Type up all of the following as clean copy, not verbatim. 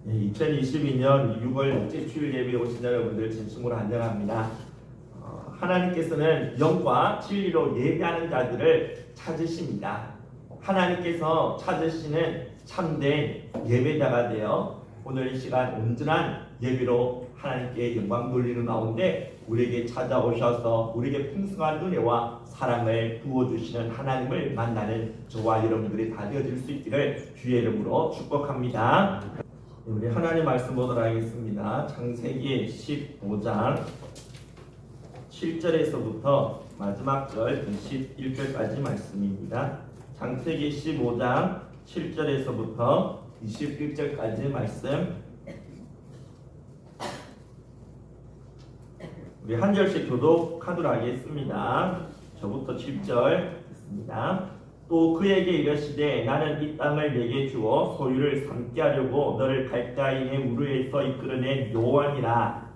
2022년 6월 일제 주일 예배에 오신 여러분들 진심으로 환영합니다. 하나님께서는 영과 진리로 예배하는 자들을 찾으십니다. 하나님께서 찾으시는 참된 예배자가 되어 오늘 이 시간 온전한 예배로 하나님께 영광 돌리는 가운데 우리에게 찾아오셔서 우리에게 풍성한 은혜와 사랑을 부어주시는 하나님을 만나는 저와 여러분들이 다 되어질 수 있기를 주의 이름으로 축복합니다. 우리 하나님 말씀 보도록 하겠습니다. 창세기 15장 7절에서부터 마지막 절 21절까지 말씀입니다. 창세기 15장 7절에서부터 21절까지 말씀 우리 한 절씩 교독하도록 하겠습니다. 저부터 7절 있습니다. 또 그에게 이르시되 나는 이 땅을 내게 주어 소유를 삼게 하려고 너를 갈대아인의 우르에서 이끌어낸 여호와니라.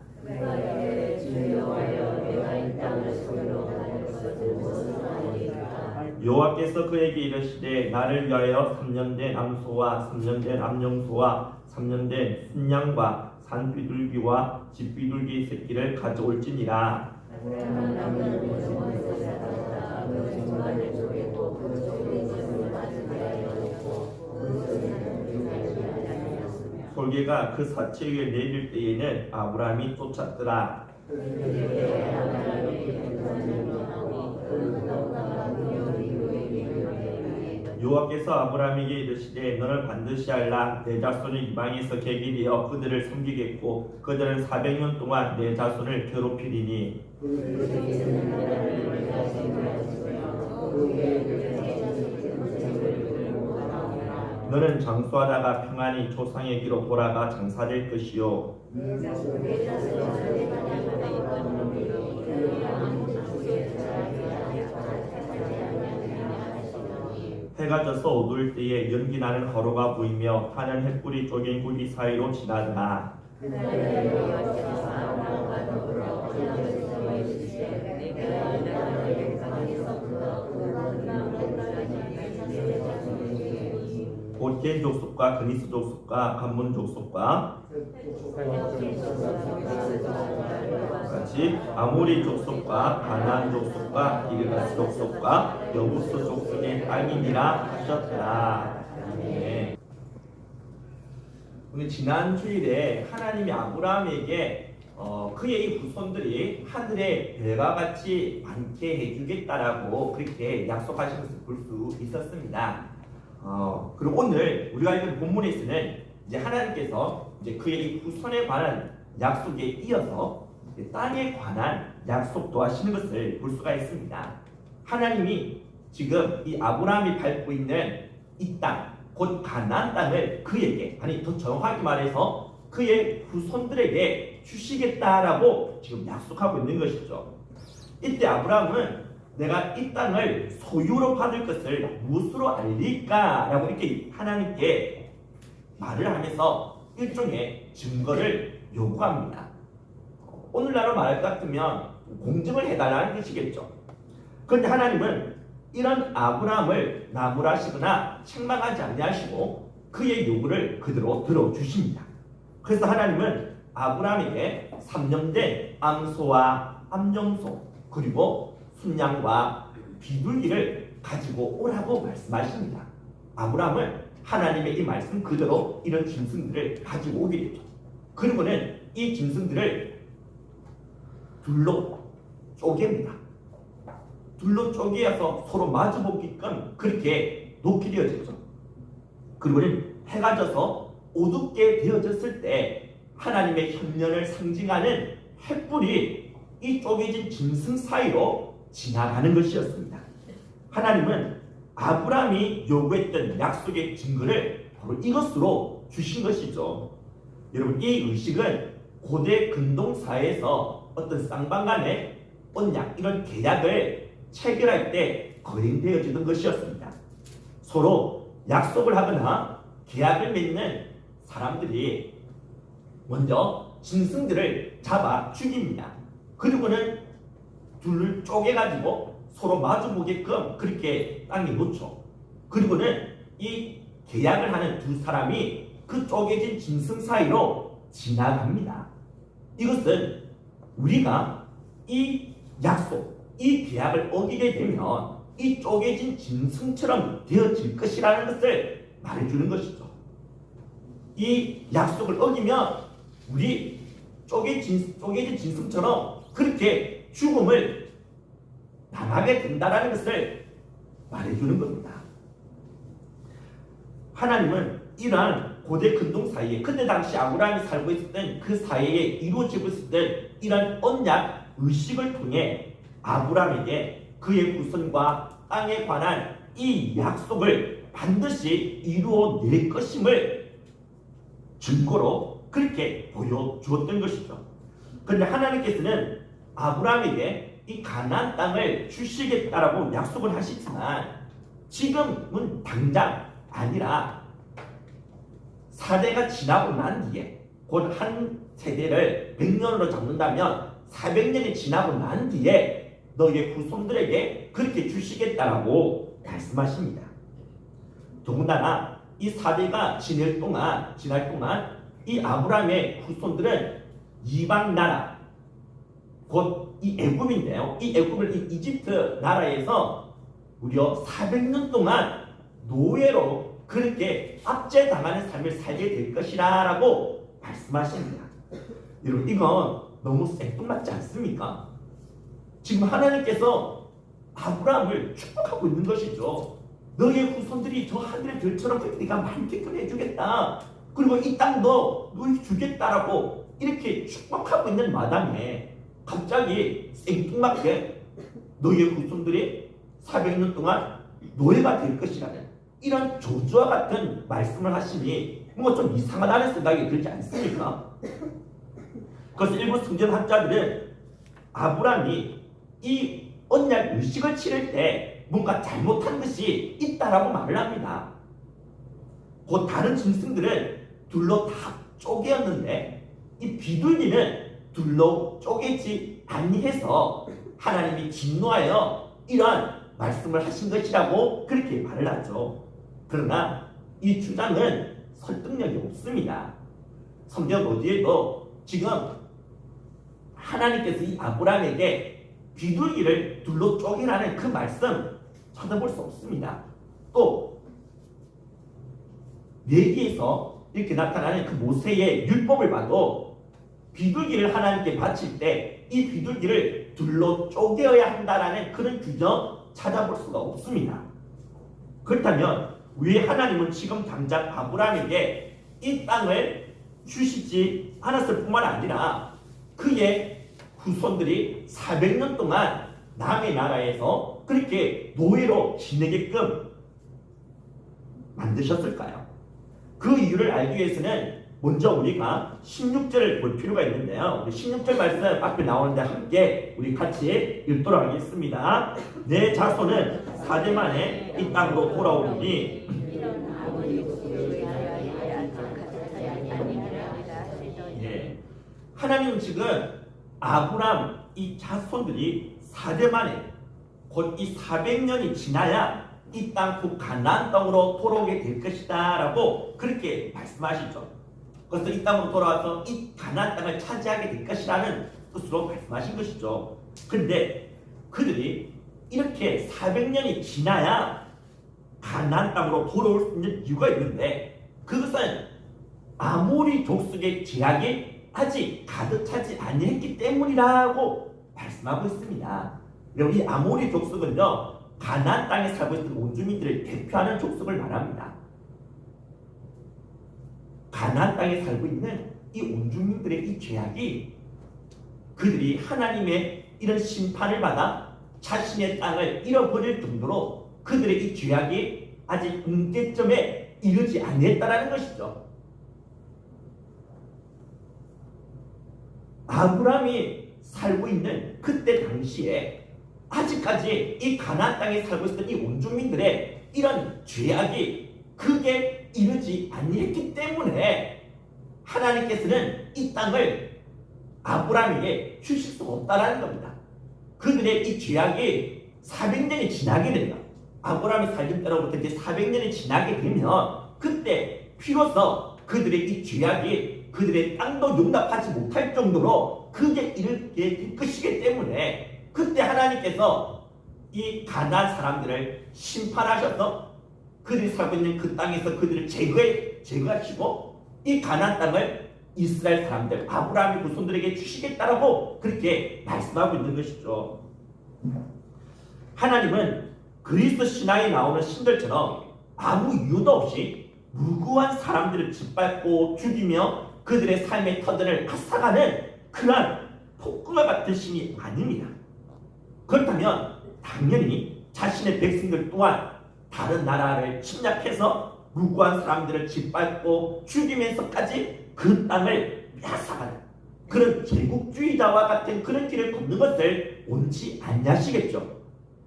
여호와께서 그에게 이르시되 나를 위하여 3년 된 암소와 3년 된 암염소와 3년 된 순양과 산비둘기와 집비둘기 새끼를 가져올지니라. 솔개가 그 사체 위에 내릴 때에는 아브라함이 쫓았더라. 여호와께서 아브라함에게 이르시되 너는 반드시 알라. 내 자손이 이방에서 객이 되어 그들을 섬기겠고 그들은 400년 동안 내 자손을 괴롭히리니 너는 장수하다가 평안히 조상에게로 돌아가 장사될 것이요 해가 져서 어두울 때에 연기 나는 화로가 보이며 타는 햇불이 쪼갠 구리 사이로 지나더라. 곧겐 족속과 그니스 족속과 간문 족속과 같이 아모리 족속과 가나안 족속과 기르가스 족속과 여부스 족속의 땅이니라 하셨다. 네. 오늘 지난 주일에 하나님이 아브라함에게 그의 이 후손들이 하늘의 별과 같이 많게 해주겠다라고 그렇게 약속하신 것을 볼 수 있었습니다. 그리고 오늘 우리가 읽은 본문에서는 이제 하나님께서 이제 그의 후손에 관한 약속에 이어서 땅에 관한 약속도 하시는 것을 볼 수가 있습니다. 하나님이 지금 이 아브라함이 밟고 있는 이 땅, 곧 가나안 땅을 그에게, 아니 더 정확하게 말해서 그의 후손들에게 주시겠다라고 지금 약속하고 있는 것이죠. 이때 아브라함은 내가 이 땅을 소유로 받을 것을 무엇으로 알릴까? 라고 이렇게 하나님께 말을 하면서 일종의 증거를 요구합니다. 오늘날로 말할 것 같으면 공증을 해달라는 뜻이겠죠. 그런데 하나님은 이런 아브라함을 나무라시거나 책망하지 아니하시고 그의 요구를 그대로 들어주십니다. 그래서 하나님은 아브라함에게 3년 된 암소와 암염소 그리고 순양과 비둘기를 가지고 오라고 말씀하십니다. 아브라함은 하나님의 이 말씀 그대로 이런 짐승들을 가지고 오게 되죠. 그리고는 이 짐승들을 둘로 쪼갭니다. 둘로 쪼개어서 서로 마주보게끔 그렇게 놓게 되어졌죠. 그리고는 해가 져서 어둡게 되어졌을 때 하나님의 현면을 상징하는 햇불이 이 쪼개진 짐승 사이로 지나가는 것이었습니다. 하나님은 아브라함이 요구했던 약속의 증거를 바로 이것으로 주신 것이죠. 여러분, 이 의식은 고대 근동사회에서 어떤 쌍방간의 언약, 이런 계약을 체결할 때 거행되어지는 것이었습니다. 서로 약속을 하거나 계약을 맺는 사람들이 먼저 짐승들을 잡아 죽입니다. 그리고는 둘을 쪼개가지고 서로 마주보게끔 그렇게 땅에 놓죠. 그리고는 이 계약을 하는 두 사람이 그 쪼개진 짐승 사이로 지나갑니다. 이것은 우리가 이 약속, 이 계약을 어기게 되면 이 쪼개진 짐승처럼 되어질 것이라는 것을 말해주는 것이죠. 이 약속을 어기면 우리 쪼개진 짐승처럼 그렇게 죽음을 당하게 된다는 것을 말해주는 겁니다. 하나님은 이러한 고대 근동 사이에, 그때 당시 아브라함이 살고 있었던 그 사이에 이루어지고 있었던 이러한 언약 의식을 통해 아브라함에게 그의 후손과 땅에 관한 이 약속을 반드시 이루어낼 것임을 증거로 그렇게 보여주었던 것이죠. 그런데 하나님께서는 아브라함에게 이 가나안 땅을 주시겠다라고 약속을 하시지만 지금은 당장 아니라 4대가 지나고 난 뒤에, 곧 한 세대를 100년으로 잡는다면 400년이 지나고 난 뒤에 너희의 후손들에게 그렇게 주시겠다라고 말씀하십니다. 더군다나 이 4대가 지날 동안 이 아브라함의 후손들은 이방 나라, 곧 이 애굽인데요. 이 애굽을 이 이집트 나라에서 무려 400년 동안 노예로 그렇게 압제당하는 삶을 살게 될 것이라고 말씀하십니다. 여러분, 이건 너무 생뚱맞지 않습니까? 지금 하나님께서 아브라함을 축복하고 있는 것이죠. 너의 후손들이 저 하늘의 별처럼 그렇게 네가 많게끔 해주겠다. 그리고 이 땅도 너희 주겠다라고 이렇게 축복하고 있는 마당에 갑자기 생뚱맞게 너희의 후손들이 400년 동안 노예가 될 것이라는 이런 저주와 같은 말씀을 하시니 뭔가 좀 이상하다는 생각이 들지 않습니까? 그래서 일부 성경학자들은 아브라함이 이 언약 의식을 치를 때 뭔가 잘못한 것이 있다라고 말을 합니다. 곧 다른 짐승들은 둘로 다 쪼개었는데 이 비둘기는 둘로 쪼개지 아니해서 하나님이 진노하여 이러한 말씀을 하신 것이라고 그렇게 말을 하죠. 그러나 이 주장은 설득력이 없습니다. 성경 어디에도 지금 하나님께서 이 아브라함에게 비둘기를 둘로 쪼개라는 그 말씀 찾아볼 수 없습니다. 또 레위기에서 이렇게 나타나는 그 모세의 율법을 봐도 비둘기를 하나님께 바칠 때 이 비둘기를 둘로 쪼개어야 한다라는 그런 규정 찾아볼 수가 없습니다. 그렇다면 왜 하나님은 지금 당장 아브라함에게 이 땅을 주시지 않았을 뿐만 아니라 그의 후손들이 400년 동안 남의 나라에서 그렇게 노예로 지내게끔 만드셨을까요? 그 이유를 알기 위해서는 먼저 우리가 16절을 볼 필요가 있는데요. 16절 말씀 앞에 나오는데 함께 우리 같이 읽도록 하겠습니다. 내 자손은 4대 만에 이 땅으로 돌아오리니 하나님은 지금 아브람 이 자손들이 4대 만에 곧 이 400년이 지나야 이 땅 곧 가나안 땅으로 돌아오게 될 것이다 라고 그렇게 말씀하시죠. 그래서 이 땅으로 돌아와서 이 가나안 땅을 차지하게 될 것이라는 뜻으로 말씀하신 것이죠. 그런데 그들이 이렇게 400년이 지나야 가나안 땅으로 돌아올 수 있는 이유가 있는데 그것은 아모리 족속의 제약이 아직 가득 차지 아니했기 때문이라고 말씀하고 있습니다. 여러분, 이 아모리 족속은요 가나안 땅에 살고 있는 원주민들을 대표하는 족속을 말합니다. 가나안 땅에 살고 있는 이 원주민들의 이 죄악이 그들이 하나님의 이런 심판을 받아 자신의 땅을 잃어버릴 정도로 그들의 이 죄악이 아직 은폐점에 이르지 아니했다라는 것이죠. 아브라함이 살고 있는 그때 당시에 아직까지 이 가나안 땅에 살고 있었던 이 원주민들의 이런 죄악이 그게 이르지 아니했기 때문에 하나님께서는 이 땅을 아브라함에게 주실 수 없다라는 겁니다. 그들의 이 죄악이 400년이 지나게 된다. 아브라함이 살던 때로부터 이제 400년이 지나게 되면 그때 비로소 그들의 이 죄악이 그들의 땅도 용납하지 못할 정도로 그게 이렇게 될 것이기 때문에 그때 하나님께서 이 가나안 사람들을 심판하셔서 그들이 살고 있는 그 땅에서 그들을 제거하시고 이 가나안 땅을 이스라엘 사람들 아브라함의 후손들에게 주시겠다라고 그렇게 말씀하고 있는 것이죠. 하나님은 그리스도 신앙에 나오는 신들처럼 아무 이유도 없이 무고한 사람들을 짓밟고 죽이며 그들의 삶의 터전을 앗아가는 그러한 폭군과 같은 신이 아닙니다. 그렇다면 당연히 자신의 백성들 또한 다른 나라를 침략해서 무고한 사람들을 짓밟고 죽이면서까지 그 땅을 빼앗아가는 그런 제국주의자와 같은 그런 길을 걷는 것을 원치 않으시겠죠.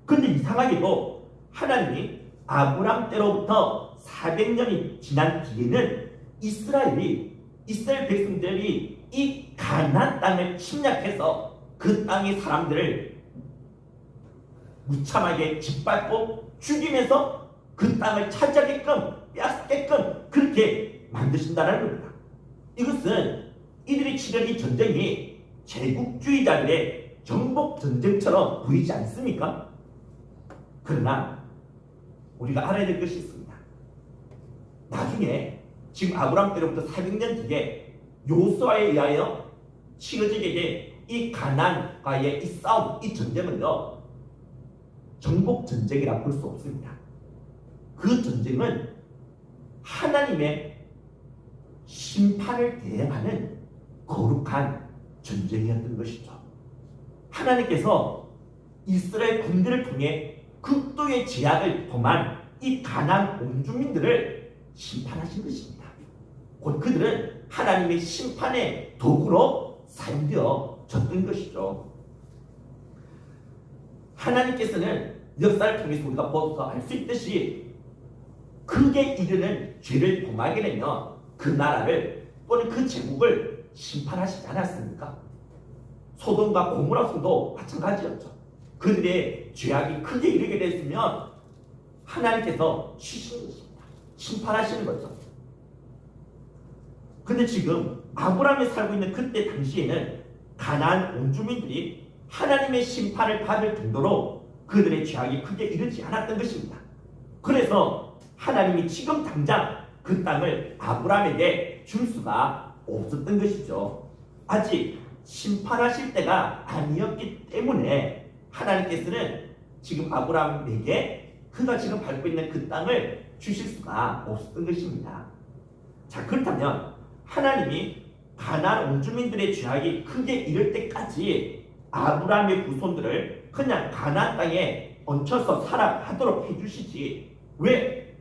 그런데 이상하게도 하나님이 아브람 때로부터 400년이 지난 뒤에는 이스라엘 백성들이 이 가나안 땅을 침략해서 그 땅의 사람들을 무참하게 짓밟고 죽이면서 그 땅을 차지하게끔 빼앗게끔 그렇게 만드신다는 겁니다. 이것은 이들이 치른 이 전쟁이 제국주의자들의 정복 전쟁처럼 보이지 않습니까? 그러나 우리가 알아야 될 것이 있습니다. 나중에 지금 아브람 때로부터 400년 뒤에 요수아에 의하여 치러지게 된 이 가나안과의 이 싸움, 이 전쟁은요 정복 전쟁이라 볼 수 없습니다. 그 전쟁은 하나님의 심판을 대행하는 거룩한 전쟁이었던 것이죠. 하나님께서 이스라엘 군대를 통해 극도의 제약을 범한 이 가나안 온 주민들을 심판하신 것입니다. 곧 그들은 하나님의 심판의 도구로 사용되어졌던 것이죠. 하나님께서는 역사를 통해서 우리가 보아서 알 수 있듯이 극에 이르는 죄를 범하게 되면 그 나라를 또는 그 제국을 심판하시지 않았습니까? 소돔과 고모라서도 마찬가지였죠. 그들의 죄악이 크게 이르게 됐으면 하나님께서 치시는 것입니다. 심판하시는 거죠. 근데 지금 아브라함이 살고 있는 그때 당시에는 가나안 온 주민들이 하나님의 심판을 받을 정도로 그들의 죄악이 크게 이르지 않았던 것입니다. 그래서 하나님이 지금 당장 그 땅을 아브라함에게 줄 수가 없었던 것이죠. 아직 심판하실 때가 아니었기 때문에 하나님께서는 지금 아브라함에게 그가 지금 밟고 있는 그 땅을 주실 수가 없었던 것입니다. 자, 그렇다면 하나님이 가나안 온주민들의 죄악이 크게 이를 때까지 아브라함의 후손들을 그냥 가나안 땅에 얹혀서 살아가도록 해주시지 왜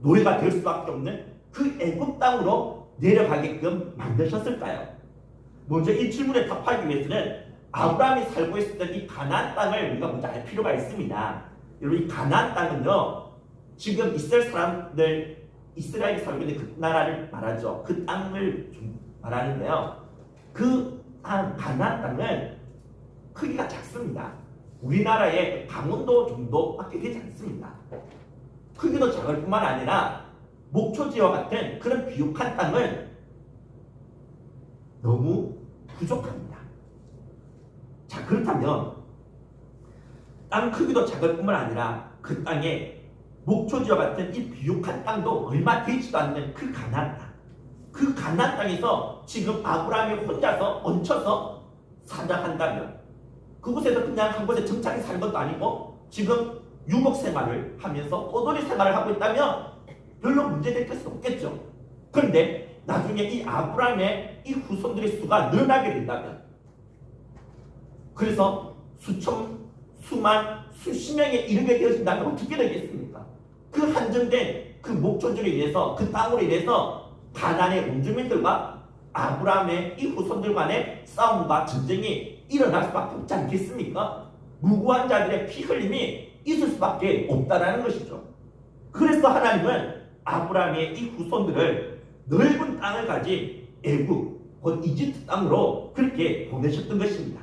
노예가 될 수밖에 없는 그 애굽 땅으로 내려가게끔 만드셨을까요? 먼저 이 질문에 답하기 위해서는 아브라함이 살고 있었던 이 가나안 땅을 우리가 먼저 알 필요가 있습니다. 여러분, 이 가나안 땅은요 지금 이스라엘이 살고 있는 그 나라를 말하죠. 그 땅을 말하는데요. 그 가나안 땅은 크기가 작습니다. 우리나라의 강원도 정도밖에 되지 않습니다. 크기도 작을 뿐만 아니라 목초지와 같은 그런 비옥한 땅은 너무 부족합니다. 자, 그렇다면 땅 크기도 작을 뿐만 아니라 그 땅에 목초지와 같은 이 비옥한 땅도 얼마 되지도 않는 그 가나안 땅, 그 가나안 땅에서 지금 아브라함이 혼자서 얹혀서 살아간다면 그곳에서 그냥 한 곳에 정착해 사는 것도 아니고 지금 유목 생활을 하면서 꼬돌이 생활을 하고 있다면 별로 문제될 것은 없겠죠. 그런데 나중에 이 아브라함의 이 후손들의 수가 늘어나게 된다면 그래서 수만, 수십 명에 이르게 되어진다면 어떻게 되겠습니까? 그 한정된 그 목초지로 인해서 그 땅으로 인해서 가나안의 원주민들과 아브라함의 이 후손들 간의 싸움과 전쟁이 일어날 수밖에 없지 않겠습니까? 무고한 자들의 피 흘림이 있을 수밖에 없다라는 것이죠. 그래서 하나님은 아브라함의 이 후손들을 넓은 땅을 가진 애굽, 곧 이집트 땅으로 그렇게 보내셨던 것입니다.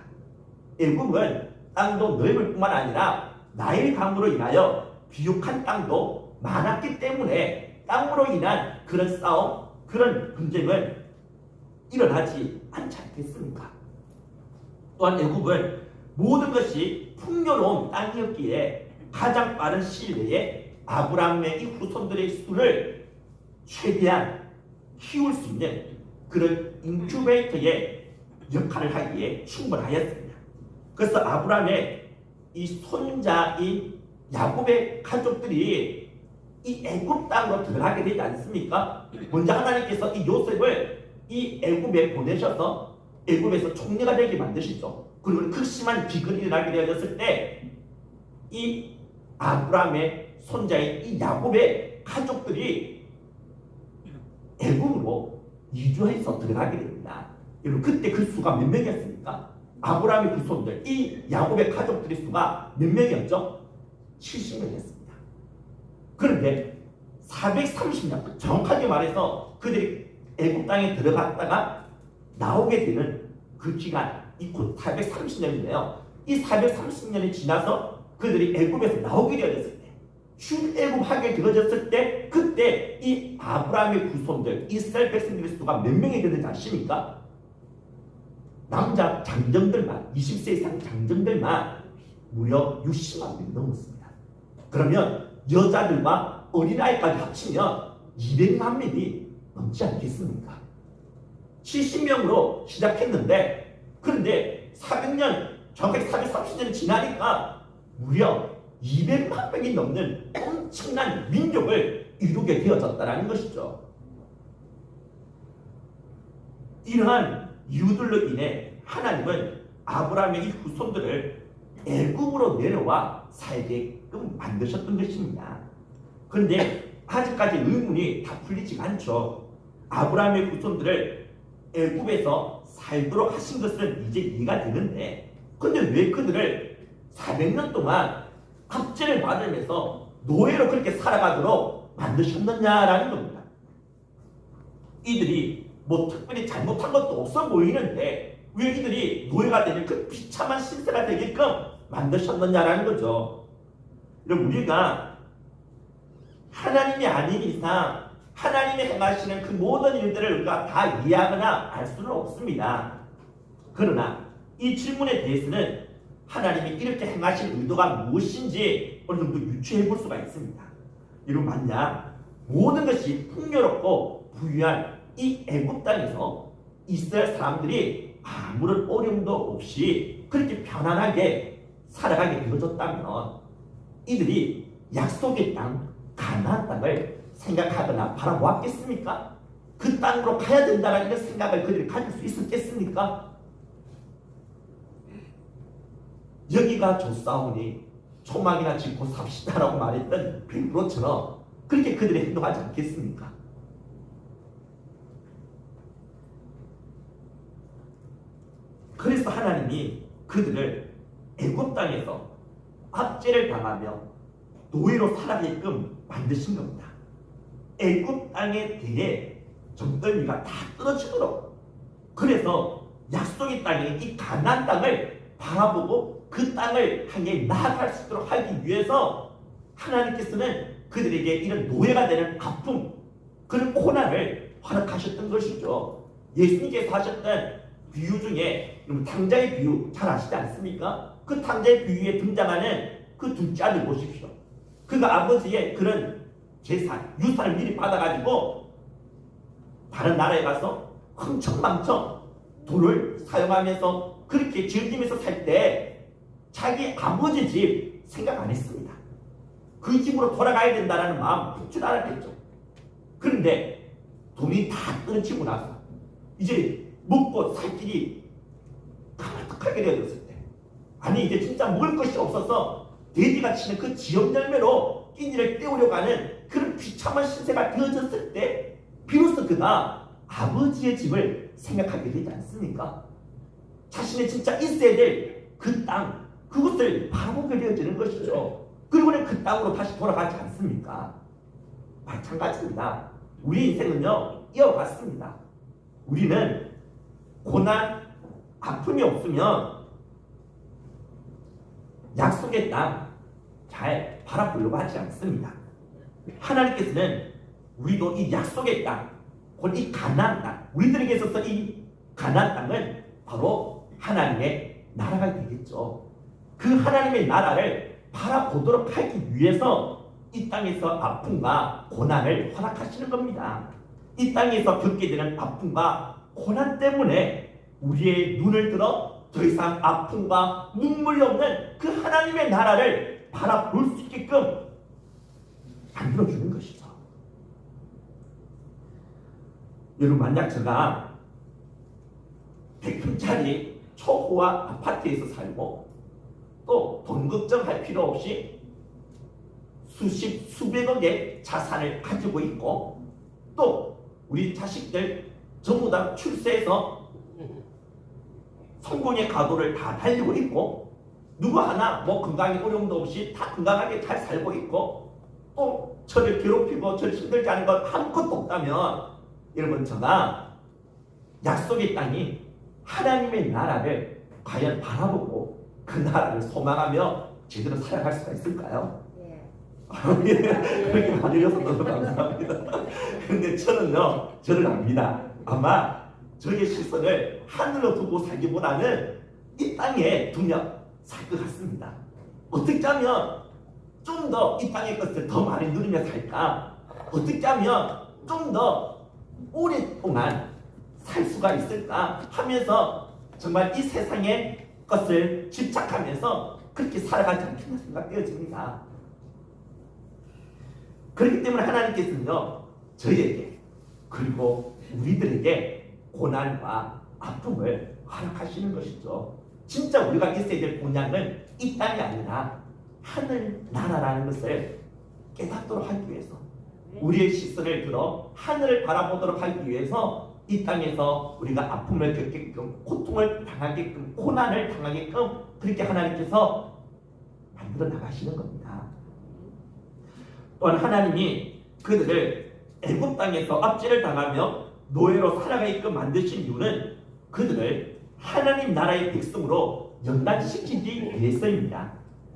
애굽은 땅도 넓을 뿐만 아니라 나일 강으로 인하여 비옥한 땅도 많았기 때문에 땅으로 인한 그런 싸움, 그런 분쟁은 일어나지 않지 않겠습니까? 또한 애굽은 모든 것이 풍요로운 땅이었기에 가장 빠른 시일 내에 아브라함의 이 후손들의 수를 최대한 키울 수 있는 그런 인큐베이터의 역할을 하기에 충분하였습니다. 그래서 아브라함의 이 손자인 야곱의 가족들이 이 애굽 땅으로 들어가게 되지 않습니까? 먼저 하나님께서 이 요셉을 이 애굽에 보내셔서 애굽에서 총리가 되게 만드시죠. 그리고 극심한 기근이 일어나게 되어졌을 때 이 아브라함의 손자인 이 야곱의 가족들이 애굽으로 이주해서 들어가게 됩니다. 여러분 그때 그 수가 몇 명이었습니까? 아브라함의 후손들, 이 야곱의 가족들의 수가 몇 명이었죠? 70명이었습니다. 그런데 430년, 정확하게 말해서 그들이 애굽 땅에 들어갔다가 나오게 되는 그 기간, 이 곧 430년인데요. 이 430년이 지나서 그들이 애굽에서 나오게 되어졌을 때, 출애굽하게 되어졌을 때, 그때 이 아브라함의 후손들, 이스라엘 백성들의 수가 몇 명이 되는지 아십니까? 남자 장정들만, 20세 이상 장정들만 무려 60만 명이 넘었습니다. 그러면 여자들과 어린아이까지 합치면 200만 명이 넘지 않겠습니까? 70명으로 시작했는데, 그런데 400년, 정확하게 430년이 지나니까 무려 200만 명이 넘는 엄청난 민족을 이루게 되어졌다는 것이죠. 이러한 이유들로 인해 하나님은 아브라함의 이 후손들을 애굽으로 내려와 살게끔 만드셨던 것입니다. 그런데 아직까지 의문이 다 풀리지 않죠. 아브라함의 후손들을 애굽에서 살도록 하신 것은 이제 이해가 되는데, 근데 왜 그들을 400년 동안 압제를 받으면서 노예로 그렇게 살아가도록 만드셨느냐라는 겁니다. 이들이 뭐 특별히 잘못한 것도 없어 보이는데 왜 이들이 노예가 되는 그 비참한 신세가 되게끔 만드셨느냐라는 거죠. 그럼 우리가 하나님이 아닌 이상 하나님이 행하시는 그 모든 일들을 우리가 다 이해하거나 알 수는 없습니다. 그러나 이 질문에 대해서는 하나님이 이렇게 행하신 의도가 무엇인지 어느 정도 유추해 볼 수가 있습니다. 이런 만약 모든 것이 풍요롭고 부유한 이 애굽 땅에서 이스라엘 사람들이 아무런 어려움도 없이 그렇게 편안하게 살아가게 되어졌다면 이들이 약속의 땅 가나안 땅을 생각하거나 바라보았겠습니까? 그 땅으로 가야 된다는 이런 생각을 그들이 가질 수 있었겠습니까? 여기가 좋사오니 초막이나 짓고 삽시다라고 말했던 베드로처럼 그렇게 그들이 행동하지 않겠습니까? 그래서 하나님이 그들을 애굽 땅에서 압제를 당하며 노예로 살아게끔 만드신 겁니다. 애굽 땅에 대해 정떨미가 다 떨어지도록, 그래서 약속의 땅에 이 가나안 땅을 바라보고 그 땅을 향해 나아갈 수 있도록 하기 위해서 하나님께서는 그들에게 이런 노예가 되는 아픔, 그런 고난을 허락하셨던 것이죠. 예수님께서 하셨던 비유 중에 탕자의 비유 잘 아시지 않습니까? 그 탕자의 비유에 등장하는 그 둘째 아들 보십시오. 그가 아버지의 그런 재산, 유산을 미리 받아가지고 다른 나라에 가서 흥청망청 돈을 사용하면서 그렇게 즐기면서 살 때 자기 아버지 집 생각 안 했습니다. 그 집으로 돌아가야 된다는 마음 푹 알았겠죠. 그런데 돈이 다 끊어지고 나서 이제 먹고 살 길이 가마떡하게 되어졌을 때, 아니 이제 진짜 먹을 것이 없어서 돼지가 치는 그 지역 열매로 끼니를 때우려고 하는 그런 비참한 신세가 되어졌을 때 비로소 그가 아버지의 집을 생각하게 되지 않습니까? 자신의 진짜 있어야 될 그 땅, 그것을 바라보게 되어지는 것이죠. 그리고는 그 땅으로 다시 돌아가지 않습니까? 마찬가지입니다. 우리 인생은요 이어갔습니다. 우리는 고난, 아픔이 없으면 약속의 땅 잘 바라보려고 하지 않습니다. 하나님께서는 우리도 이 약속의 땅, 곧 이 가나안 땅, 우리들에게 있어서 이 가나안 땅은 바로 하나님의 나라가 되겠죠. 그 하나님의 나라를 바라보도록 하기 위해서 이 땅에서 아픔과 고난을 허락하시는 겁니다. 이 땅에서 겪게 되는 아픔과 고난 때문에 우리의 눈을 들어 더 이상 아픔과 눈물이 없는 그 하나님의 나라를 바라볼 수 있게끔 만들어주는 것이죠. 여러분, 만약 제가 100평짜리 초호화 아파트에서 살고 또 돈 걱정할 필요 없이 수백억의 자산을 가지고 있고 또 우리 자식들 전부 다 출세해서 성공의 가도를 다 달리고 있고 누구 하나 뭐 건강에 어려움도 없이 다 건강하게 잘 살고 있고 또 저를 괴롭히고 저를 힘들게 하는 것 아무것도 없다면 여러분, 제가 약속의 땅이 하나님의 나라를 과연 바라보고 그 나라를 소망하며 제대로 살아갈 수가 있을까요? 그렇게 봐주셔서 너무 감사합니다. 그런데 저를 압니다. 아마 저의 시선을 하늘로 두고 살기보다는 이 땅에 두며 살 것 같습니다. 어떻게 하면 좀 더 이 땅의 것을 더 많이 누리며 살까? 어떻게 하면 좀 더 오랫동안 살 수가 있을까 하면서 정말 이 세상의 것을 집착하면서 그렇게 살아가지 않겠나 생각되어집니다. 그렇기 때문에 하나님께서는요, 저희에게 그리고 우리들에게 고난과 아픔을 허락하시는 것이죠. 진짜 우리가 있어야 될 본향은 이 땅이 아니라 하늘 나라라는 것을 깨닫도록 하기 위해서, 우리의 시선을 들어 하늘을 바라보도록 하기 위해서 이 땅에서 우리가 아픔을 겪게끔, 고통을 당하게끔, 고난을 당하게끔 그렇게 하나님께서 만들어 나가시는 겁니다. 또한 하나님이 그들을 애굽 땅에서 압제를 당하며 노예로 살아가게끔 만드신 이유는 그들을 하나님 나라의 백성으로 연단시키기 위해서입니다.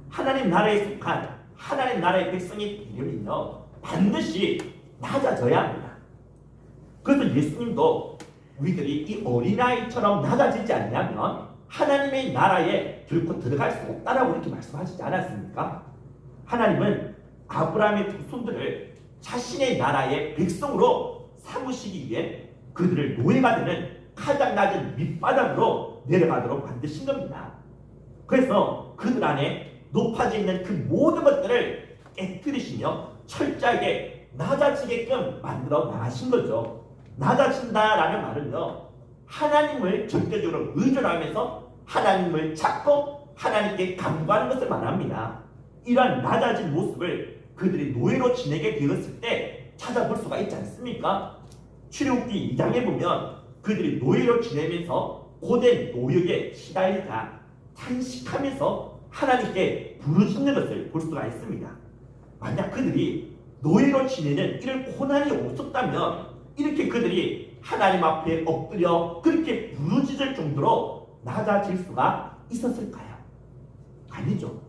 하나님 나라에 속한 하나님 나라의 백성이 되려면요, 반드시 낮아져야 합니다. 그래서 예수님도 우리들이 이 어린아이처럼 낮아지지 않냐면 하나님의 나라에 결코 들어갈 수 없다라고 이렇게 말씀하시지 않았습니까? 하나님은 아브라함의 후손들을 자신의 나라의 백성으로 삼으시기 위해 그들을 노예가 되는 가장 낮은 밑바닥으로 내려가도록 만드신 겁니다. 그래서 그들 안에 높아져 있는 그 모든 것들을 깨뜨리시며 철저하게 낮아지게끔 만들어 나가신 거죠. 낮아진다라는 말은요, 하나님을 절대적으로 의존하면서 하나님을 찾고 하나님께 간구하는 것을 말합니다. 이러한 낮아진 모습을 그들이 노예로 지내게 되었을 때 찾아볼 수가 있지 않습니까? 출애굽기 2장에 보면 그들이 노예로 지내면서 고된 노역에 시달리다 탄식하면서 하나님께 부르짖는 것을 볼 수가 있습니다. 만약 그들이 노예로 지내는 이런 고난이 없었다면 이렇게 그들이 하나님 앞에 엎드려 그렇게 부르짖을 정도로 낮아질 수가 있었을까요? 아니죠.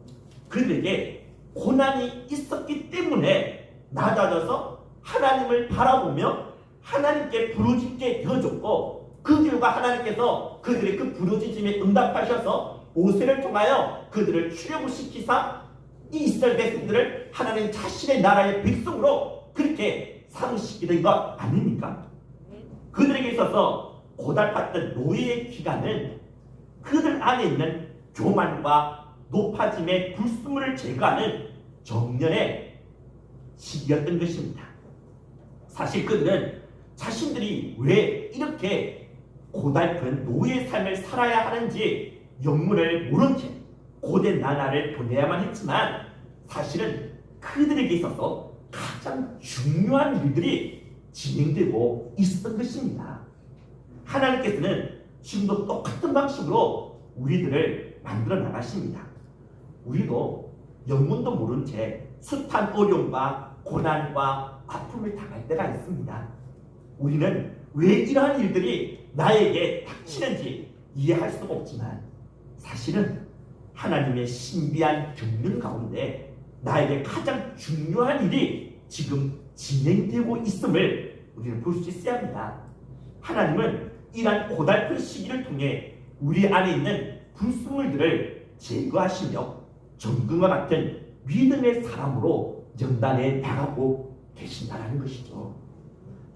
그들에게 고난이 있었기 때문에 낮아져서 하나님을 바라보며 하나님께 부르짖게 되어졌고, 그 결과 하나님께서 그들의 그 부르짖음에 응답하셔서 모세를 통하여 그들을 출애굽시키사 이 이스라엘 백성들을 하나님 자신의 나라의 백성으로 그렇게 삼으시게 된 것 아닙니까? 그들에게 있어서 고달팠던 노예의 기간은 그들 안에 있는 교만과 높아짐의 불순물을 제거하는 정년의 시기였던 것입니다. 사실 그들은 자신들이 왜 이렇게 고달픈 노예의 삶을 살아야 하는지 영문을 모른 채 고된 나날을 보내야만 했지만, 사실은 그들에게 있어서 가장 중요한 일들이 진행되고 있었던 것입니다. 하나님께서는 지금도 똑같은 방식으로 우리들을 만들어 나가십니다. 우리도 영문도 모른 채 숱한 어려움과 고난과 아픔을 당할 때가 있습니다. 우리는 왜 이러한 일들이 나에게 닥치는지 이해할 수가 없지만, 사실은 하나님의 신비한 경륜 가운데 나에게 가장 중요한 일이 지금 진행되고 있음을 우리는 볼 수 있어야 합니다. 하나님은 이러한 고달픈 시기를 통해 우리 안에 있는 불순물들을 제거하시며 정금과 같은 믿음의 사람으로 연단해 나가고 계신다는 것이죠.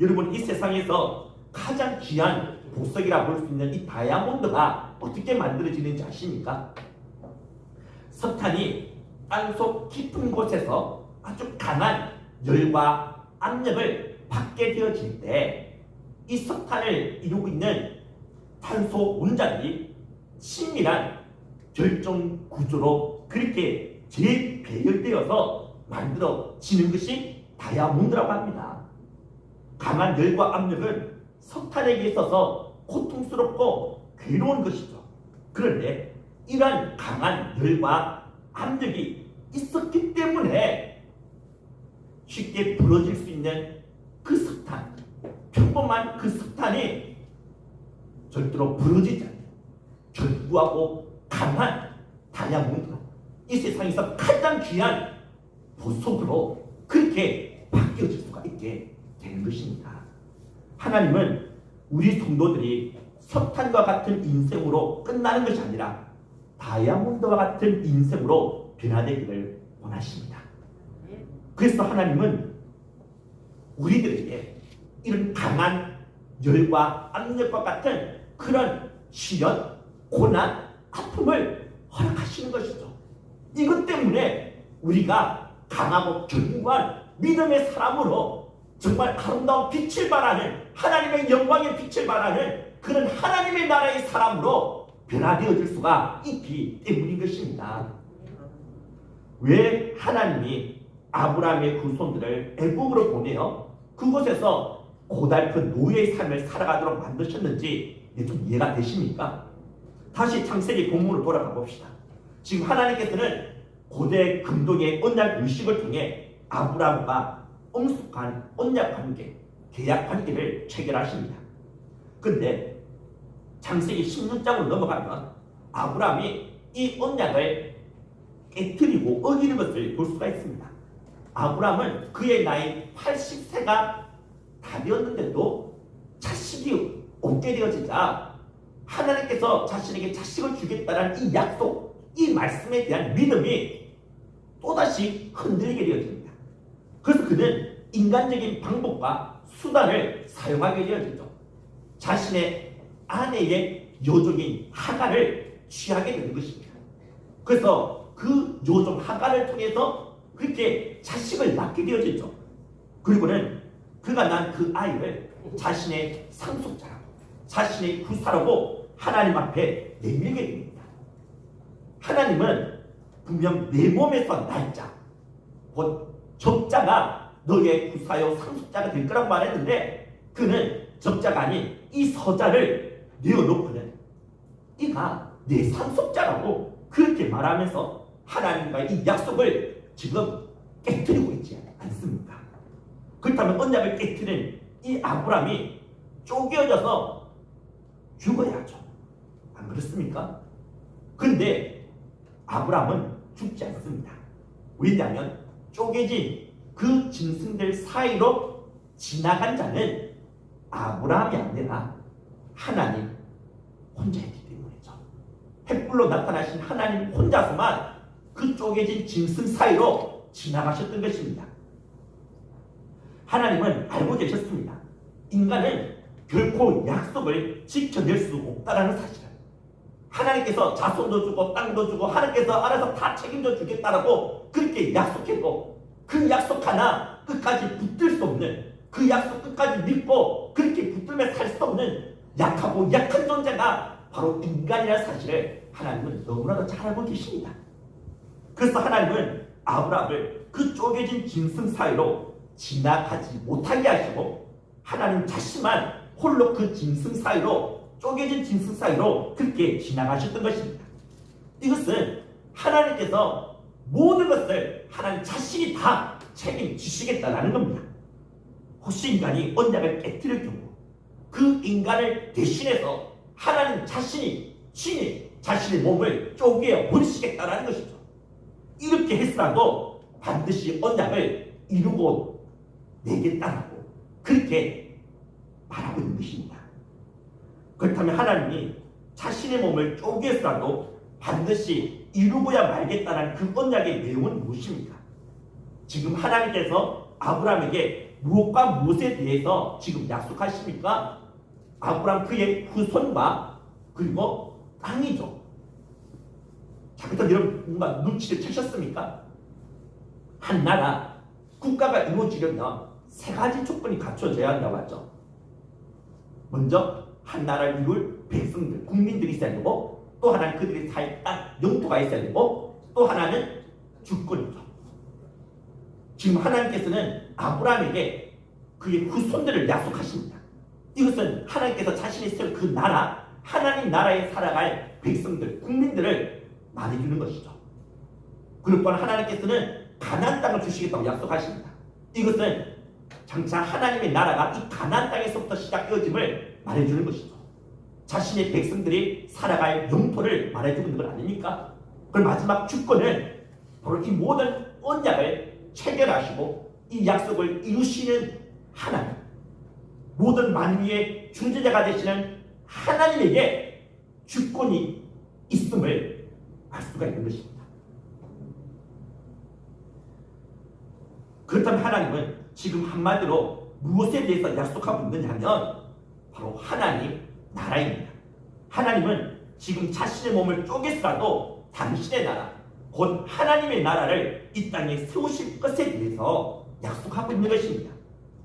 여러분, 이 세상에서 가장 귀한 보석이라 볼 수 있는 이 다이아몬드가 어떻게 만들어지는지 아십니까? 석탄이 땅속 깊은 곳에서 아주 강한 열과 압력을 받게 되어질 때 이 석탄을 이루고 있는 탄소 원자들이 친밀한 결정 구조로 그렇게 재배열되어서 만들어지는 것이 다이아몬드라고 합니다. 강한 열과 압력은 석탄에게 있어서 고통스럽고 괴로운 것이죠. 그런데 이러한 강한 열과 압력이 있었기 때문에 쉽게 부러질 수 있는 그 석탄, 평범한 그 석탄이 절대로 부러지지 않는 견고하고 강한 다이아몬드가 이 세상에서 가장 귀한 보석으로 그렇게 바뀌어질 수가 있게 되는 것입니다. 하나님은 우리 성도들이 석탄과 같은 인생으로 끝나는 것이 아니라 다이아몬드와 같은 인생으로 변화되기를 원하십니다. 그래서 하나님은 우리들에게 이런 강한 열과 압력과 같은 그런 시련, 고난, 아픔을 허락하시는 것이죠. 이것 때문에 우리가 강하고 견고한 믿음의 사람으로 정말 아름다운 빛을 발하는 하나님의 영광의 빛을 발하는 그런 하나님의 나라의 사람으로 변화되어질 수가 있기 때문인 것입니다. 왜 하나님이 아브라함의 후손들을 애굽으로 보내어 그곳에서 고달픈 노예의 삶을 살아가도록 만드셨는지 좀 이해가 되십니까? 다시 창세기 본문으로 돌아가 봅시다. 지금 하나님께서는 고대 금동의 언약 의식을 통해 아브라함과 엄숙한 언약 관계, 계약 관계를 체결하십니다. 근데 창세기 16장으로 넘어가면 아브라함이 이 언약을 깨뜨리고 어기는 것을 볼 수가 있습니다. 아브라함은 그의 나이 80세가 다 되었는데도 자식이 없게 되어지자 하나님께서 자신에게 자식을 주겠다는 이 약속, 이 말씀에 대한 믿음이 또다시 흔들리게 되어집니다. 그래서 그는 인간적인 방법과 수단을 사용하게 되어지죠. 자신의 아내의 여종인 하갈을 취하게 되는 것입니다. 그래서 그 여종 하갈을 통해서 그렇게 자식을 낳게 되어지죠. 그리고는 그가 난 그 아이를 자신의 상속자라고, 자신의 후사라고 하나님 앞에 내밀게 됩니다. 하나님은 분명 내 몸에서 날 자, 곧 적자가 너의 후사요 상속자가 될 거라고 말했는데 그는 적자가 아닌 이 서자를 내어놓고는 이가 내 상속자라고 그렇게 말하면서 하나님과의 이 약속을 지금 깨뜨리고 있지 않습니까? 그렇다면 언약을 깨뜨린 이 아브라함이 쪼개어져서 죽어야죠. 안 그렇습니까? 근데 아브라함은 죽지 않습니다. 왜냐하면 쪼개진 그 짐승들 사이로 지나간 자는 아브라함이 아니라 하나님 혼자이기 때문이죠. 햇불로 나타나신 하나님 혼자서만 그 쪼개진 짐승 사이로 지나가셨던 것입니다. 하나님은 알고 계셨습니다. 인간은 결코 약속을 지켜낼 수 없다는 사실을. 하나님께서 자손도 주고 땅도 주고 하나님께서 알아서 다 책임져 주겠다라고 그렇게 약속했고 그 약속 하나 끝까지 붙들 수 없는, 그 약속 끝까지 믿고 그렇게 붙들며 살 수 없는 약하고 약한 존재가 바로 인간이라는 사실을 하나님은 너무나도 잘 알고 계십니다. 그래서 하나님은 아브라함을 그 쪼개진 짐승 사이로 지나가지 못하게 하시고 하나님 자신만 홀로 그 짐승 사이로, 쪼개진 짐승 사이로 그렇게 지나가셨던 것입니다. 이것은 하나님께서 모든 것을 하나님 자신이 다 책임지시겠다라는 겁니다. 혹시 인간이 언약을 깨뜨릴 경우 그 인간을 대신해서 하나님 자신이 친히 자신의 몸을 쪼개어 버리시겠다라는 것이죠. 이렇게 했으라도 반드시 언약을 이루고 내겠다라고 그렇게 것입니다. 그렇다면 하나님이 자신의 몸을 쪼개서라도 반드시 이루고야 말겠다는 그 언약의 내용은 무엇입니까? 지금 하나님께서 아브라함에게 무엇과 무엇에 대해서 지금 약속하십니까? 아브라함 그의 후손과 그리고 땅이죠. 자, 그렇다면 여러분 뭔가 눈치를 채셨습니까? 한 나라, 국가가 이루어지려면 세 가지 조건이 갖춰져야 한다고 하죠. 먼저 한 나라를 이룰 백성들, 국민들이 있어야 되고, 또 하나는 그들의 살 땅, 영토가 있어야 되고, 또 하나는 주권이죠. 지금 하나님께서는 아브라함에게 그의 후손들을 약속하십니다. 이것은 하나님께서 자신이 세운 그 나라, 하나님 나라에 살아갈 백성들, 국민들을 말해주는 것이죠. 그리고 또한 하나님께서는 가나안 땅을 주시겠다고 약속하십니다. 이것은 장차 하나님의 나라가 이 가나안 땅에서부터 시작되어짐을 말해주는 것이죠. 자신의 백성들이 살아갈 영토를 말해주고 있는 것 아닙니까? 그리고 마지막 주권은 바로 이 모든 언약을 체결하시고 이 약속을 이루시는 하나님, 모든 만유의 중재자가 되시는 하나님에게 주권이 있음을 알 수가 있는 것입니다. 그렇다면 하나님은 지금 한마디로 무엇에 대해서 약속하고 있느냐면 바로 하나님 나라입니다. 하나님은 지금 자신의 몸을 쪼개서라도 당신의 나라, 곧 하나님의 나라를 이 땅에 세우실 것에 대해서 약속하고 있는 것입니다.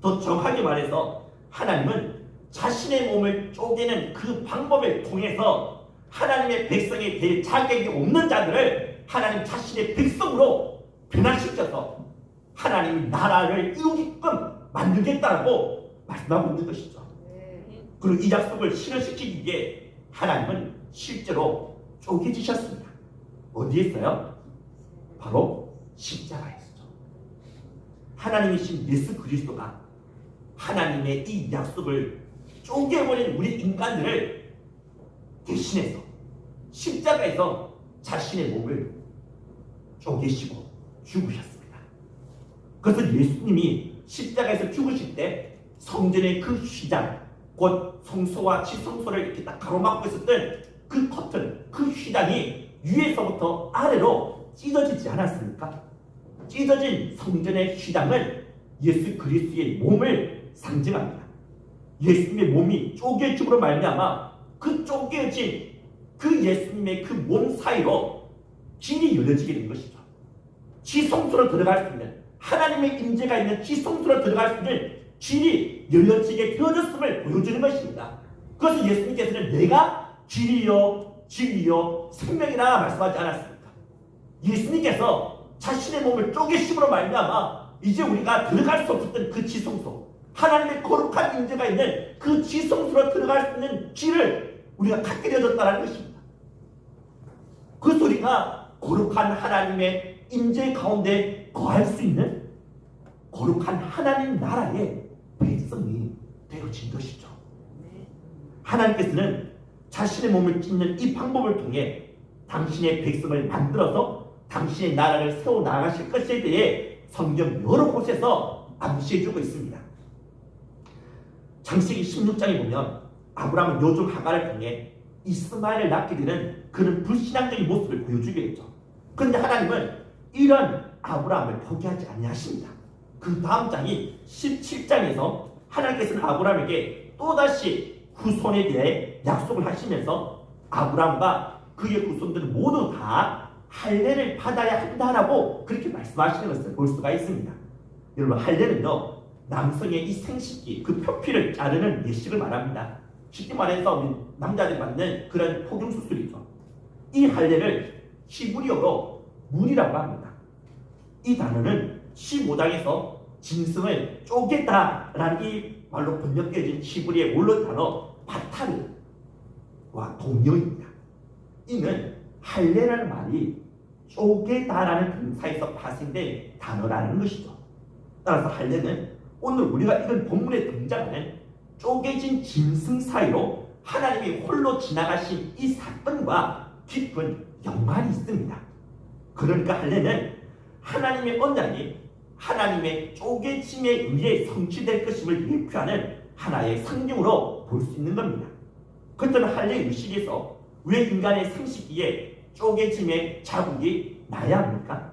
더 정확하게 말해서 하나님은 자신의 몸을 쪼개는 그 방법을 통해서 하나님의 백성이 될 자격이 없는 자들을 하나님 자신의 백성으로 변화시켜서 하나님 나라를 이루게끔 만들겠다고 말씀하고 있는 것이죠. 그리고 이 약속을 실현시키기 위해 하나님은 실제로 쪼개지셨습니다. 어디에 있어요? 바로 십자가에서죠. 하나님이신 예수 그리스도가 하나님의 이 약속을 쪼개버린 우리 인간들을 대신해서 십자가에서 자신의 몸을 쪼개시고 죽으셨습니다. 그래서 예수님이 십자가에서 죽으실 때 성전의 그 휘장, 곧 성소와 지성소를 이렇게 딱 가로막고 있었던 그 커튼, 그 휘장이 위에서부터 아래로 찢어지지 않았습니까? 찢어진 성전의 휘장은 예수 그리스도의 몸을 상징합니다. 예수님의 몸이 쪼개짐으로 말미암아 그 쪼개진 그 예수님의 그 몸 사이로 길이 열려지게 된 것이죠. 지성소로 들어갈 수 있는, 하나님의 임재가 있는 지성소로 들어갈 수 있는 길이 열려지게 되어졌음을 보여주는 것입니다. 그래서 예수님께서는 내가 길이요 진리요 생명이라 말씀하지 않았습니까? 예수님께서 자신의 몸을 쪼개심으로 말미암아 이제 우리가 들어갈 수 없었던 그 지성소, 하나님의 거룩한 임재가 있는 그 지성소로 들어갈 수 있는 길을 우리가 갖게 되어졌다는 것입니다. 그 소리가 거룩한 하나님의 임재 가운데 거할 수 있는 거룩한 하나님 나라의 백성이 되어진 것이죠. 하나님께서는 자신의 몸을 찢는 이 방법을 통해 당신의 백성을 만들어서 당신의 나라를 세워나가실 것에 대해 성경 여러 곳에서 암시해주고 있습니다. 창세기 16장에 보면 아브라함은 여종 하갈을 통해 이스마엘을 낳게 되는 그런 불신앙적인 모습을 보여주게 했죠. 그런데 하나님은 이런 아브라함을 포기하지 아니하십니다. 그 다음 장이 17장에서 하나님께서는 아브라함에게 또다시 후손에 대해 약속을 하시면서 아브라함과 그의 후손들은 모두 다 할례를 받아야 한다라고 그렇게 말씀하시는 것을 볼 수가 있습니다. 여러분, 할례는요, 남성의 이 생식기, 그 표피를 자르는 예식을 말합니다. 쉽게 말해서 남자들이 받는 그런 폭경 수술이죠. 이 할례를 히브리어로 문이라고 합니다. 이 단어는 15장에서 짐승을 쪼개다라는 이 말로 번역되어진 히브리의 원로 단어 바타르와 동료입니다. 이는 할례라는 말이 쪼개다라는 동사에서 파생된 단어라는 것이죠. 따라서 할례는 오늘 우리가 읽은 본문에 등장하는 쪼개진 짐승 사이로 하나님이 홀로 지나가신 이 사건과 깊은 연관이 있습니다. 그러니까 할례는 하나님의 언약이 하나님의 쪼개짐에 의해 성취될 것임을 예표하는 하나의 상징으로 볼 수 있는 겁니다. 그렇다면 할례 의식에서 왜 인간의 생식기에 쪼개짐의 자국이 나야 합니까?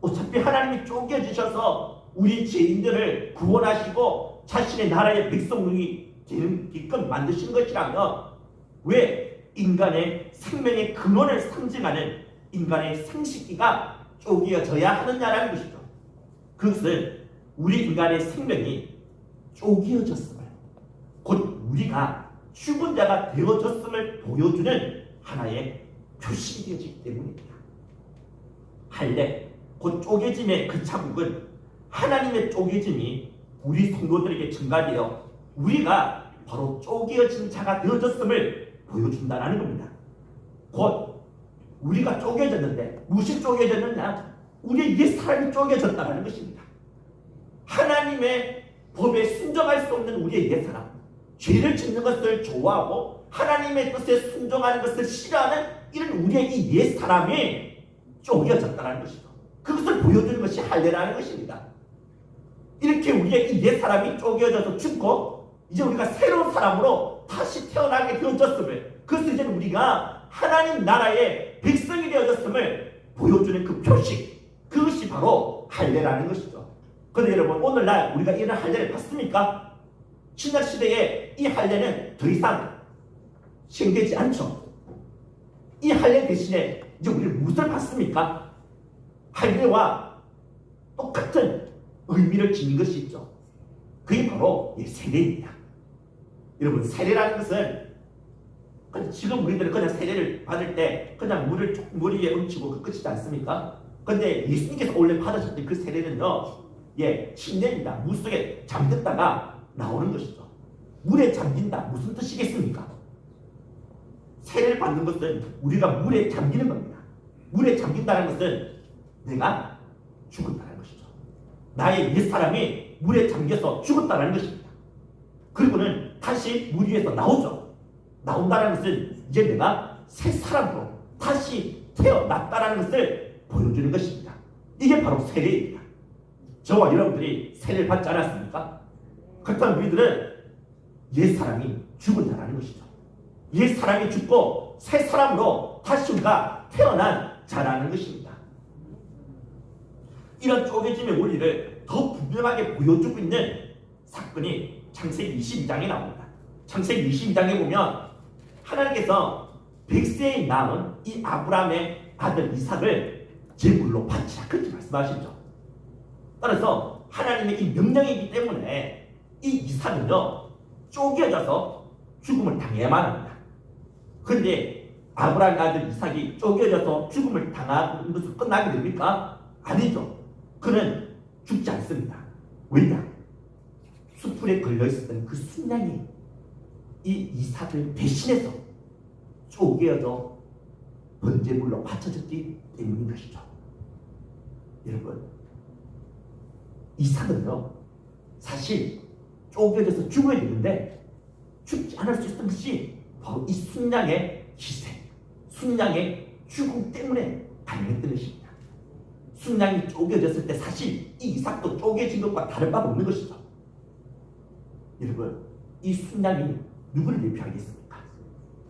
어차피 하나님이 쪼개주셔서 우리 죄인들을 구원하시고 자신의 나라의 백성이 되게끔 만드신 것이라면 왜 인간의 생명의 근원을 상징하는 인간의 생식기가 쪼개어져야 하느냐라는 것이죠. 그것은 우리 인간의 생명이 쪼개어졌음을, 곧 우리가 죽은 자가 되어졌음을 보여주는 하나의 표식이 되어지기 때문입니다. 할례, 곧 쪼개짐의 그 자국은 하나님의 쪼개짐이 우리 성도들에게 증가되어 우리가 바로 쪼개어진 자가 되어졌음을 보여준다는 겁니다. 곧 우리가 쪼개졌는데 무엇이 쪼개졌느냐? 우리의 옛 사람이 쪼개졌다는 것입니다. 하나님의 법에 순종할 수 없는 우리의 옛 사람, 죄를 짓는 것을 좋아하고 하나님의 뜻에 순종하는 것을 싫어하는 이런 우리의 이 옛 사람이 쪼개졌다는 것이죠. 그것을 보여주는 것이 할례라는 것입니다. 이렇게 우리의 이 옛 사람이 쪼개져서 죽고 이제 우리가 새로운 사람으로 다시 태어나게 되어졌음을, 그것을 이제 우리가 하나님 나라의 백성이 되어졌음을 보여주는 그 표식, 그것이 바로 할례라는 것이죠. 그런데 여러분, 오늘날 우리가 이런 할례를 봤습니까? 신약시대에 이 할례는 더 이상 시행되지 않죠. 이 할례 대신에 이제 우리는 무엇을 받습니까? 할례와 똑같은 의미를 지닌 것이 있죠. 그게 바로 이 세례입니다. 여러분, 세례라는 것은 지금 우리들은 그냥 세례를 받을 때 그냥 물을 물 위에 얹히고 그 끝이지 않습니까? 근데 예수님께서 원래 받으셨던 그 세례는요, 침례입니다. 물 속에 잠겼다가 나오는 것이죠. 물에 잠긴다, 무슨 뜻이겠습니까? 세례를 받는 것은 우리가 물에 잠기는 겁니다. 물에 잠긴다는 것은 내가 죽었다는 것이죠. 나의 옛사람이 물에 잠겨서 죽었다는 것입니다. 그리고는 다시 물 위에서 나오죠. 나온다는 것은 이제 내가 새 사람으로 다시 태어났다는 것을 보여주는 것입니다. 이게 바로 세례입니다. 저와 여러분들이 세례를 받지 않았습니까? 그렇다면 우리들은 옛사람이 죽은 자라는 것이죠. 옛사람이 죽고 새 사람으로 다시 우리가 태어난 자라는 것입니다. 이런 쪼개짐의 원리를 더 분명하게 보여주고 있는 사건이 창세기 22장에 나옵니다. 창세기 22장에 보면 하나님께서 백세에 낳은 이 아브라함의 아들 이삭을 제물로 바치라, 그렇게 말씀하시죠. 따라서 하나님의 이 명령이기 때문에 이 이삭은요, 쪼개져서 죽음을 당해야만 합니다. 그런데 아브라함의 아들 이삭이 쪼개져서 죽음을 당하는 것으로 끝나게 됩니까? 아니죠. 그는 죽지 않습니다. 왜냐? 숯불에 걸려있었던 그 순양이 이 이삭을 대신해서 쪼개어져 번제물로 바쳐졌기 때문인 것이죠. 여러분, 이삭은요, 사실 쪼개져서 죽어야 되는데 죽지 않을 수 있었던 것이 바로 이 순양의 희생, 순양의 죽음 때문에 가능했던 것입니다. 순양이 쪼개졌을 때 사실 이 이삭도 쪼개진 것과 다른 바가 없는 것이죠. 여러분, 이 순양이 누구를 대표하겠습니까?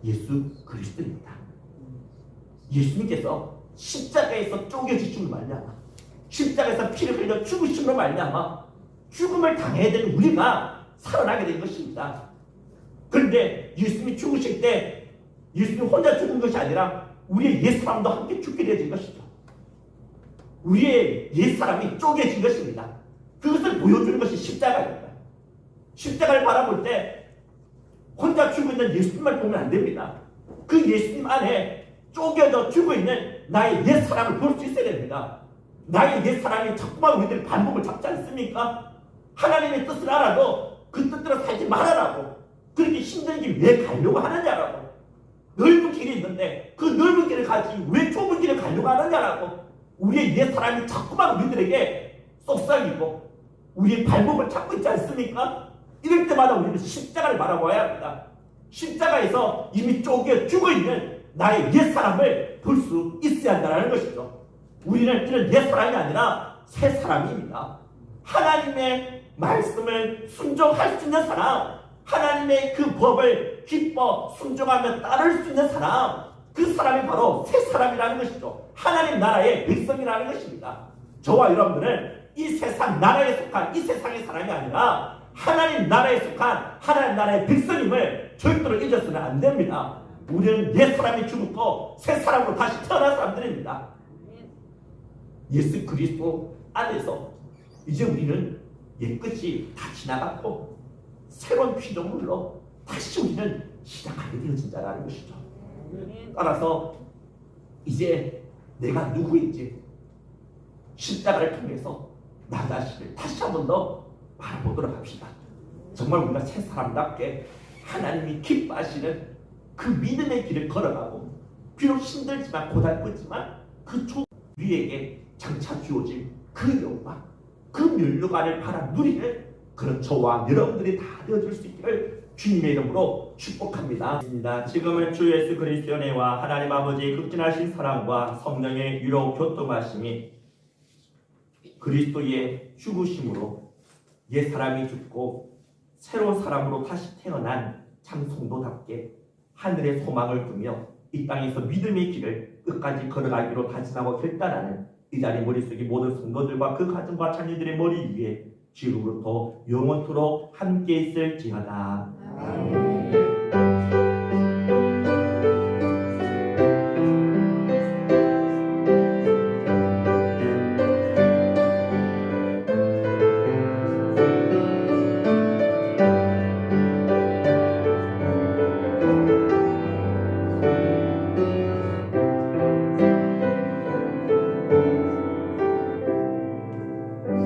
예수 그리스도입니다. 예수님께서 십자가에서 쪼개지심으로 말미암아, 십자가에서 피를 흘려 죽으심으로 말미암아 죽음을 당해야 되는 우리가 살아나게 된 것입니다. 그런데 예수님이 죽으실 때 예수님이 혼자 죽은 것이 아니라 우리의 옛사람도 함께 죽게 되어진 것이죠. 우리의 옛사람이 쪼개진 것입니다. 그것을 보여주는 것이 십자가입니다. 십자가를 바라볼 때 혼자 죽어있는 예수님만 보면 안 됩니다. 그 예수님 안에 쪼개져 죽어있는 나의 옛사람을 볼 수 있어야 됩니다. 나의 옛사람이 자꾸만 우리들이 반복을 잡지 않습니까? 하나님의 뜻을 알아도 그 뜻대로 살지 말아라고, 그렇게 힘든 길 왜 가려고 하느냐라고, 넓은 길이 있는데 그 넓은 길을 가지 왜 좁은 길을 가려고 하느냐라고, 우리의 옛사람이 자꾸만 우리들에게 속삭이고 우리의 발목을 잡고 있지 않습니까? 이럴 때마다 우리는 십자가를 바라봐야 합니다. 십자가에서 이미 쪼개 죽어있는 나의 옛사람을 볼 수 있어야 한다는 것이죠. 우리는 이런 옛사람이 아니라 새 사람입니다. 하나님의 말씀을 순종할 수 있는 사람, 하나님의 그 법을 기뻐 순종하며 따를 수 있는 사람, 그 사람이 바로 새 사람이라는 것이죠. 하나님 나라의 백성이라는 것입니다. 저와 여러분들은 이 세상 나라에 속한 이 세상의 사람이 아니라 하나님 나라에 속한 하나님 나라의 백성임을 절대로 잊어서는 안 됩니다. 우리는 옛 사람이 죽었고 새 사람으로 다시 태어난 사람들입니다. 예수 그리스도 안에서 이제 우리는 옛것이 다 지나갔고 새로운 피조물로 다시 우리는 시작하게 되어진 자라는 것이죠. 따라서 이제 내가 누구인지 십자가를 통해서 나 자신을 다시 한 번 더 바라보도록 합시다. 정말 우리가 새 사람답게 하나님이 기뻐하시는 그 믿음의 길을 걸어가고 비록 힘들지만 고달프지만 그 우리에게 장차 주어진 그 영광, 그 면류관을 바라 누리는 그런 저와 여러분들이 다 되어줄 수 있기를 주님의 이름으로 축복합니다. 지금은 주 예수 그리스도의 은혜와 하나님 아버지의 극진하신 사랑과 성령의 위로 교통하심이 그리스도의 죽으심으로 옛 사람이 죽고 새로운 사람으로 다시 태어난 참 성도답게 하늘의 소망을 두며 이 땅에서 믿음의 길을 끝까지 걸어가기로 다짐하고 결단하는 이 자리 머릿속에 모든 성도들과 그 가정과 자녀들의 머리 위에 지금부터 영원토록 함께 있을지어다. 아멘.